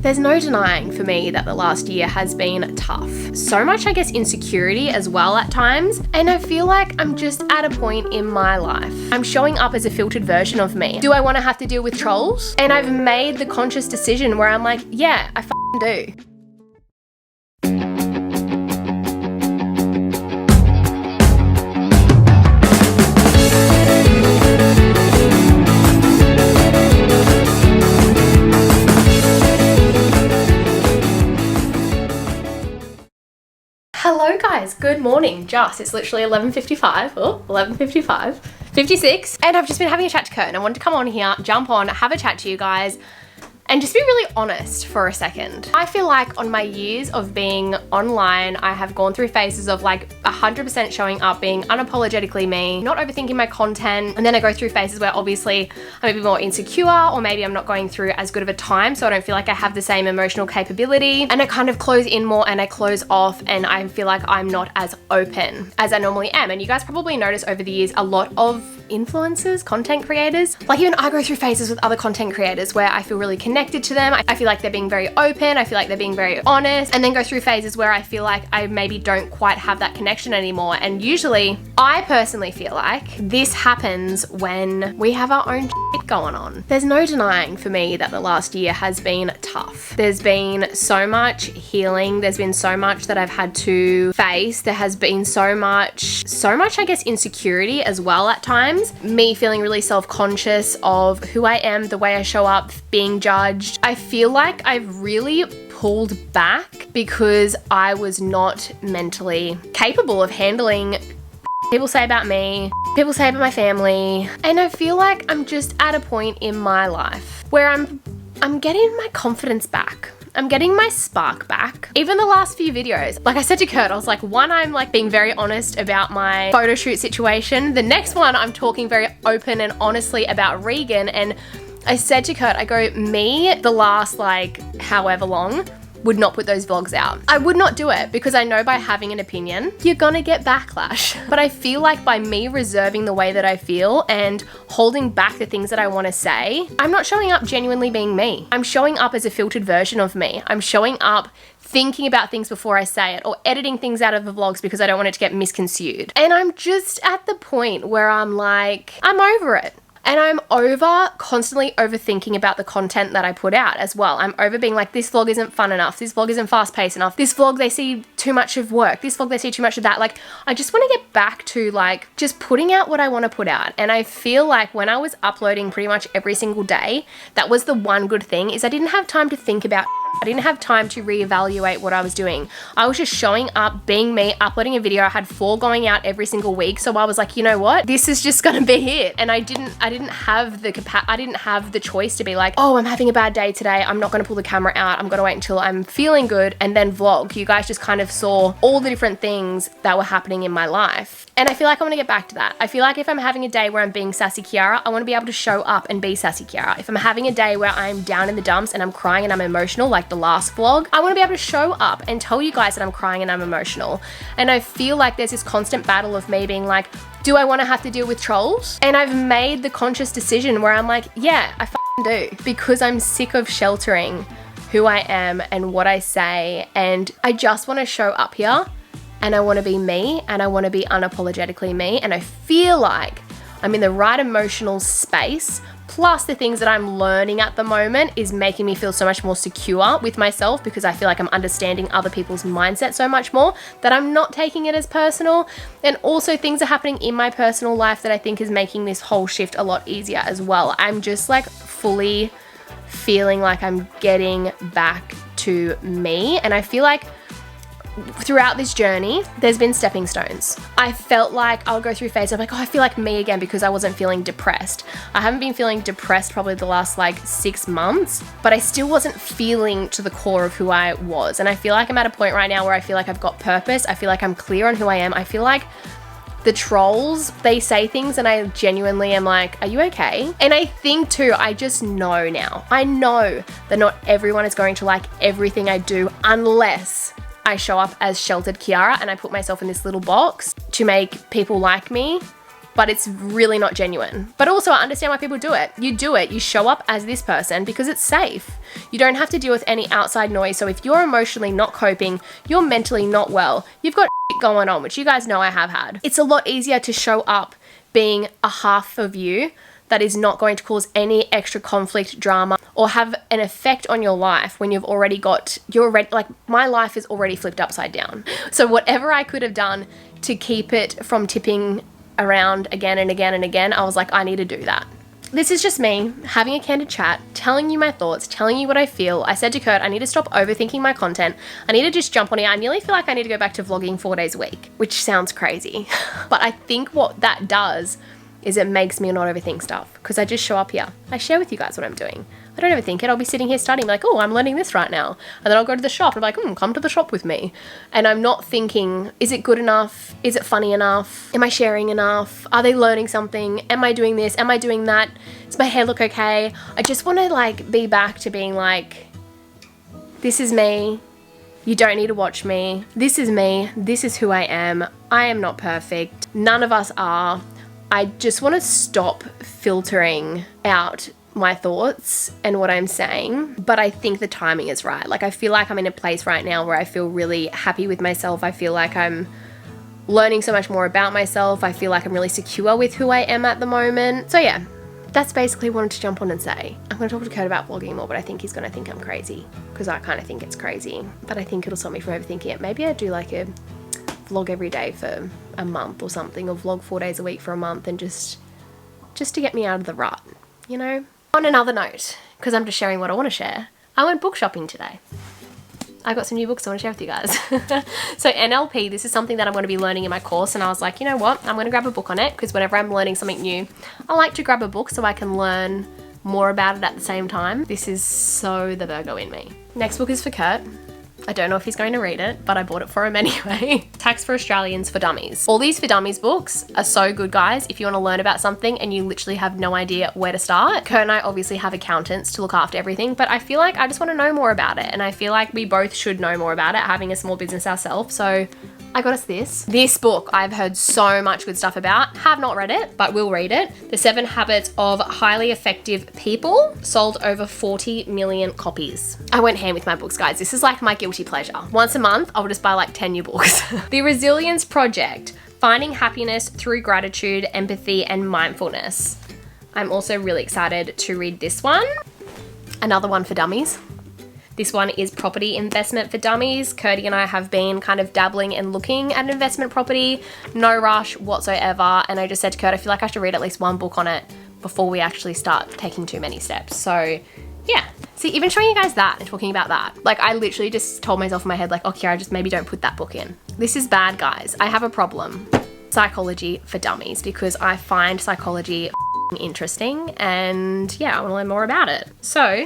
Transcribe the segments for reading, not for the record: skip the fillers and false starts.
There's no denying for me that the last year has been tough. So much, I guess, insecurity as well at times. And I feel like I'm just at a point in my life. I'm showing up as a filtered version of me. Do I want to have to deal with trolls? And I've made the conscious decision where I'm like, yeah, I f***ing do. Hello guys, good morning. It's literally 11:55, 56, and I've just been having a chat to Kurt and I wanted to come on here, jump on, have a chat to you guys and just be really honest for a second. I feel like on my years of being online, I have gone through phases of like 100% showing up, being unapologetically me, not overthinking my content. And then I go through phases where obviously I'm a bit more insecure, or maybe I'm not going through as good of a time, so I don't feel like I have the same emotional capability. And I kind of close in more and I close off, and I feel like I'm not as open as I normally am. And you guys probably notice over the years, a lot of influencers, content creators, like even I go through phases with other content creators where I feel really connected to them. I feel like they're being very open. I feel like they're being very honest, and then go through phases where I feel like I maybe don't quite have that connection anymore. And usually I personally feel like this happens when we have our own shit going on. There's no denying for me that the last year has been tough. There's been so much healing. There's been so much that I've had to face. There has been so much, I guess, insecurity as well at times. Me feeling really self-conscious of who I am, the way I show up, being judged. I feel like I've really pulled back because I was not mentally capable of handling people say about me, people say about my family. And I feel like I'm just at a point in my life where I'm getting my confidence back. I'm getting my spark back. Even the last few videos, like I said to Kurt, I was like, one, I'm like being very honest about my photo shoot situation. The next one, I'm talking very open and honestly about Regan. And I said to Kurt, I go, me, the last like however long, would not put those vlogs out. I would not do it because I know by having an opinion, you're gonna get backlash. But I feel like by me reserving the way that I feel and holding back the things that I wanna say, I'm not showing up genuinely being me. I'm showing up as a filtered version of me. I'm showing up thinking about things before I say it, or editing things out of the vlogs because I don't want it to get misconstrued. And I'm just at the point where I'm like, I'm over it. And I'm over constantly overthinking about the content that I put out as well. I'm over being like, this vlog isn't fun enough. This vlog isn't fast paced enough. This vlog, they see too much of work. This vlog, they see too much of that. Like, I just want to get back to like, just putting out what I want to put out. And I feel like when I was uploading pretty much every single day, that was the one good thing, is I didn't have time to think about I didn't have time to reevaluate what I was doing. I was just showing up, being me, uploading a video. I had 4 going out every single week. So I was like, you know what? This is just gonna be it. And I didn't have the choice to be like, oh, I'm having a bad day today. I'm not gonna pull the camera out. I'm gonna wait until I'm feeling good and then vlog. You guys just kind of saw all the different things that were happening in my life. And I feel like I want to get back to that. I feel like if I'm having a day where I'm being sassy Keiara, I want to be able to show up and be sassy Keiara. If I'm having a day where I'm down in the dumps and I'm crying and I'm emotional, like the last vlog, I want to be able to show up and tell you guys that I'm crying and I'm emotional. And I feel like there's this constant battle of me being like, do I want to have to deal with trolls? And I've made the conscious decision where I'm like, yeah, I f***ing do, because I'm sick of sheltering who I am and what I say. And I just want to show up here. And I want to be me, and I want to be unapologetically me. And I feel like I'm in the right emotional space. Plus the things that I'm learning at the moment is making me feel so much more secure with myself, because I feel like I'm understanding other people's mindset so much more, that I'm not taking it as personal. And also things are happening in my personal life that I think is making this whole shift a lot easier as well. I'm just like fully feeling like I'm getting back to me. And I feel like throughout this journey, there's been stepping stones. I felt like I'll go through phases of like, oh, I feel like me again because I wasn't feeling depressed. I haven't been feeling depressed probably the last like 6 months, but I still wasn't feeling to the core of who I was. And I feel like I'm at a point right now where I feel like I've got purpose. I feel like I'm clear on who I am. I feel like the trolls, they say things and I genuinely am like, are you okay? And I think too, I just know now. I know that not everyone is going to like everything I do unless I show up as sheltered Keiara and I put myself in this little box to make people like me. but it's really not genuine. But also I understand why people do it. You show up as this person because it's safe. You don't have to deal with any outside noise. So if you're emotionally not coping, you're mentally not well, you've got shit going on, which you guys know I have had. It's a lot easier to show up being a half of you that is not going to cause any extra conflict, drama, or have an effect on your life when like my life is already flipped upside down. So whatever I could have done to keep it from tipping around again and again and again, I was like, I need to do that. This is just me having a candid chat, telling you my thoughts, telling you what I feel. I said to Kurt, I need to stop overthinking my content. I need to just jump on it. I nearly feel like I need to go back to vlogging 4 days a week, which sounds crazy. But I think what that does is it makes me not overthink stuff, because I just show up here. I share with you guys what I'm doing. I don't overthink it. I'll be sitting here studying like, oh, I'm learning this right now. And then I'll go to the shop and I'm like, come to the shop with me. And I'm not thinking, is it good enough? Is it funny enough? Am I sharing enough? Are they learning something? Am I doing this? Am I doing that? Does my hair look okay? I just want to like be back to being like, this is me. You don't need to watch me. This is me. This is who I am. I am not perfect. None of us are. I just want to stop filtering out my thoughts and what I'm saying, but I think the timing is right. Like I feel like I'm in a place right now where I feel really happy with myself. I feel like I'm learning so much more about myself. I feel like I'm really secure with who I am at the moment. So yeah, that's basically what I wanted to jump on and say. I'm going to talk to Kurt about vlogging more, but I think he's going to think I'm crazy, because I kind of think it's crazy, but I think it'll stop me from overthinking it. Maybe I do like a vlog every day for a month or something, or vlog 4 days a week for a month, and just to get me out of the rut, you know? On another note, because I'm just sharing what I want to share, I went book shopping today. I got some new books I want to share with you guys. So NLP, this is something that I'm going to be learning in my course, and I was like, you know what, I'm going to grab a book on it, because whenever I'm learning something new, I like to grab a book so I can learn more about it at the same time. This is so the Virgo in me. Next book is for Kurt. I don't know if he's going to read it, but I bought it for him anyway. Tax for Australians for Dummies. All these for Dummies books are so good, guys, if you want to learn about something and you literally have no idea where to start. Kurt and I obviously have accountants to look after everything, but I feel like I just want to know more about it, and I feel like we both should know more about it, having a small business ourselves. So I got us this. This book I've heard so much good stuff about. Have not read it, but will read it. The 7 Habits of Highly Effective People, sold over 40 million copies. I went ham with my books, guys. This is like my guilty pleasure. Once a month, I'll just buy like 10 new books. The Resilience Project, Finding Happiness Through Gratitude, Empathy, and Mindfulness. I'm also really excited to read this one. Another one for dummies. This one is Property Investment for Dummies. Curdy and I have been kind of dabbling and looking at investment property. No rush whatsoever. And I just said to Kurt, I feel like I should read at least one book on it before we actually start taking too many steps. So yeah. See, even showing you guys that and talking about that, like I literally just told myself in my head like, oh Keiara, just maybe don't put that book in. This is bad, guys. I have a problem. Psychology for Dummies, because I find psychology interesting, and yeah, I want to learn more about it. So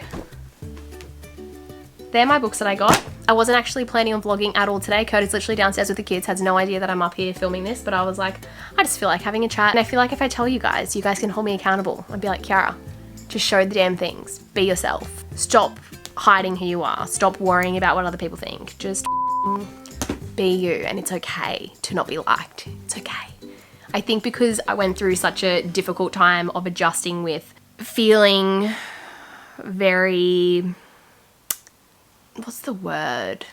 they're my books that I got. I wasn't actually planning on vlogging at all today. Kurt is literally downstairs with the kids, has no idea that I'm up here filming this, but I was like, I just feel like having a chat. And I feel like if I tell you guys can hold me accountable. I'd be like, Keiara, just show the damn things. Be yourself. Stop hiding who you are. Stop worrying about what other people think. Just be you, and it's okay to not be liked. It's okay. I think because I went through such a difficult time of adjusting with feeling very, what's the word?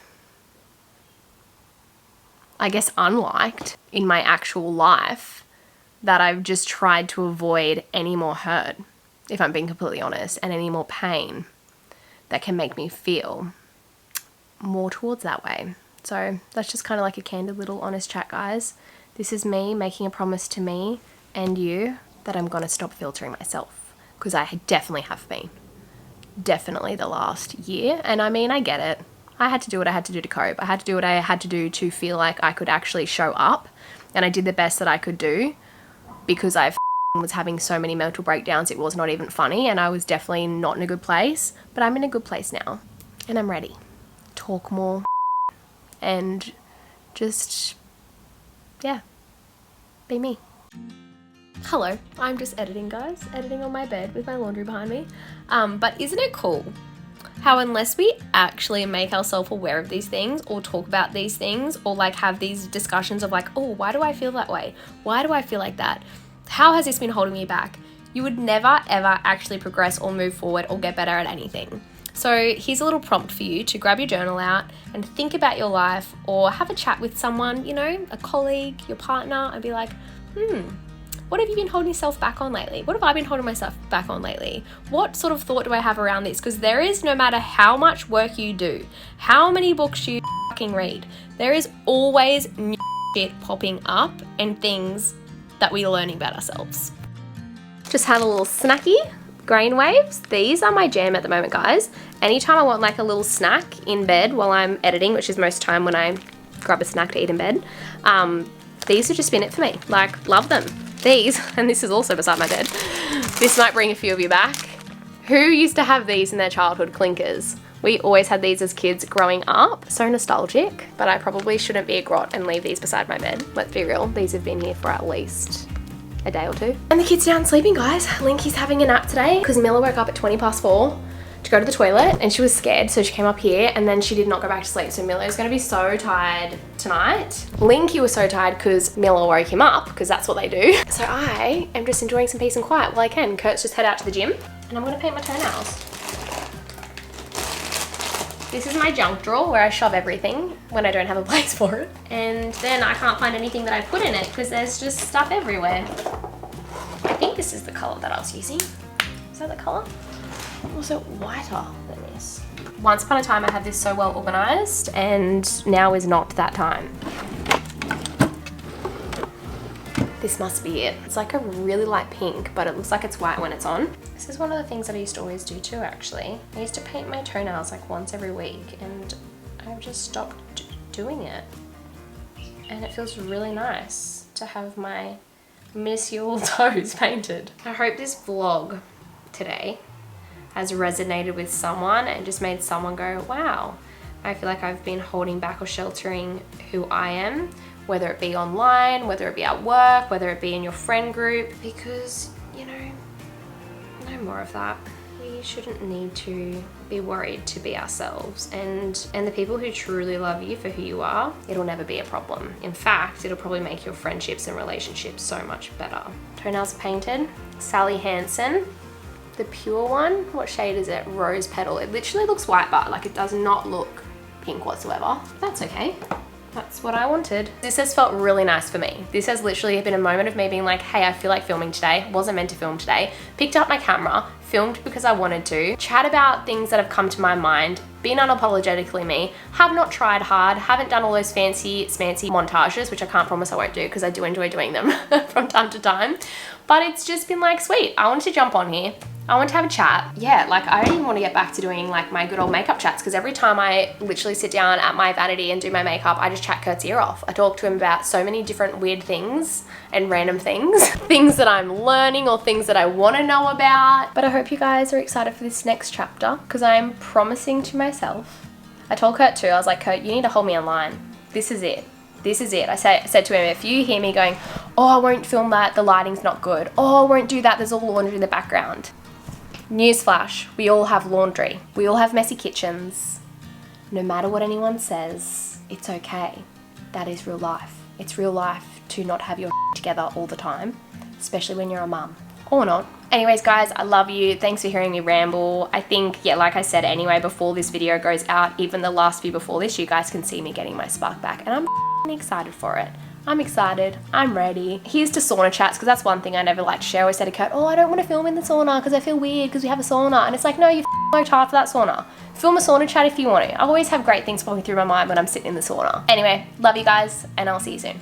I guess unliked in my actual life, that I've just tried to avoid any more hurt, if I'm being completely honest, and any more pain that can make me feel more towards that way. So that's just kind of like a candid little honest chat, guys. This is me making a promise to me and you that I'm going to stop filtering myself, because I definitely have been. Definitely the last year. And I mean, I get it. I had to do what I had to do to cope. I had to do what I had to do to feel like I could actually show up. And I did the best that I could do, because I was having so many mental breakdowns. It was not even funny, and I was definitely not in a good place. But I'm in a good place now, and I'm ready. Talk more and just, yeah, be me. Hello, I'm just editing, guys. Editing on my bed with my laundry behind me. But isn't it cool how unless we actually make ourselves aware of these things, or talk about these things, or like have these discussions of like, oh, why do I feel that way? Why do I feel like that? How has this been holding me back? You would never ever actually progress or move forward or get better at anything. So here's a little prompt for you to grab your journal out and think about your life, or have a chat with someone, you know, a colleague, your partner, and be like, what have you been holding yourself back on lately? What have I been holding myself back on lately? What sort of thought do I have around this? Because there is, no matter how much work you do, how many books you fucking read, there is always new shit popping up and things that we are learning about ourselves. Just had a little snacky. Grain waves. These are my jam at the moment, guys. Anytime I want like a little snack in bed while I'm editing, which is most time when I grab a snack to eat in bed, these have just been it for me. Like, love them. These, and this is also beside my bed. This might bring a few of you back. Who used to have these in their childhood, clinkers? We always had these as kids growing up. So nostalgic, but I probably shouldn't be a grot and leave these beside my bed. Let's be real, these have been here for at least a day or two. And the kid's down sleeping, guys. Linky's having a nap today because Miller woke up at 4:20 to go to the toilet and she was scared, so she came up here and then she did not go back to sleep. So Miller's gonna be so tired tonight. Linky was so tired because Miller woke him up, because that's what they do. So I am just enjoying some peace and quiet while I can. Kurt's just head out to the gym and I'm gonna paint my toenails. This is my junk drawer where I shove everything when I don't have a place for it. And then I can't find anything that I put in it because there's just stuff everywhere. I think this is the color that I was using. Is that the color? Also whiter than this. Once upon a time I had this so well organized, and now is not that time. This must be it. It's like a really light pink, but it looks like it's white when it's on. This is one of the things that I used to always do too, actually. I used to paint my toenails like once every week, and I've just stopped doing it. And it feels really nice to have my minuscule toes painted. I hope this vlog today has resonated with someone and just made someone go, wow, I feel like I've been holding back or sheltering who I am, whether it be online, whether it be at work, whether it be in your friend group, because, you know, no more of that. We shouldn't need to be worried to be ourselves, and the people who truly love you for who you are, it'll never be a problem. In fact, it'll probably make your friendships and relationships so much better. Toenails painted. Sally Hansen, the pure one. What shade is it? Rose Petal. It literally looks white, but like it does not look pink whatsoever. That's okay. That's what I wanted. This has felt really nice for me. This has literally been a moment of me being like, hey, I feel like filming today. Wasn't meant to film today. Picked up my camera, filmed because I wanted to, chat about things that have come to my mind, been unapologetically me, have not tried hard, haven't done all those fancy smancy montages, which I can't promise I won't do because I do enjoy doing them from time to time. But it's just been like, sweet, I wanted to jump on here. I want to have a chat. Yeah, like I don't even want to get back to doing like my good old makeup chats, because every time I literally sit down at my vanity and do my makeup, I just chat Kurt's ear off. I talk to him about so many different weird things and random things, things that I'm learning or things that I want to know about. But I hope you guys are excited for this next chapter, because I'm promising to myself. I told Kurt too, I was like, Kurt, you need to hold me online. This is it. This is it. I said to him, if you hear me going, oh, I won't film that, the lighting's not good. Oh, I won't do that, there's all laundry in the background. Newsflash, we all have laundry. We all have messy kitchens. No matter what anyone says, it's okay. That is real life. It's real life to not have your together all the time, especially when you're a mum. Or not. Anyways, guys, I love you. Thanks for hearing me ramble. I think, yeah, like I said anyway, before this video goes out, even the last few before this, you guys can see me getting my spark back, and I'm excited for it. I'm excited, I'm ready. Here's to sauna chats, because that's one thing I never like to share. I always said to Kurt, oh, I don't want to film in the sauna because I feel weird because we have a sauna. And it's like, no, you're so tired for that sauna. Film a sauna chat if you want to. I always have great things popping through my mind when I'm sitting in the sauna. Anyway, love you guys, and I'll see you soon.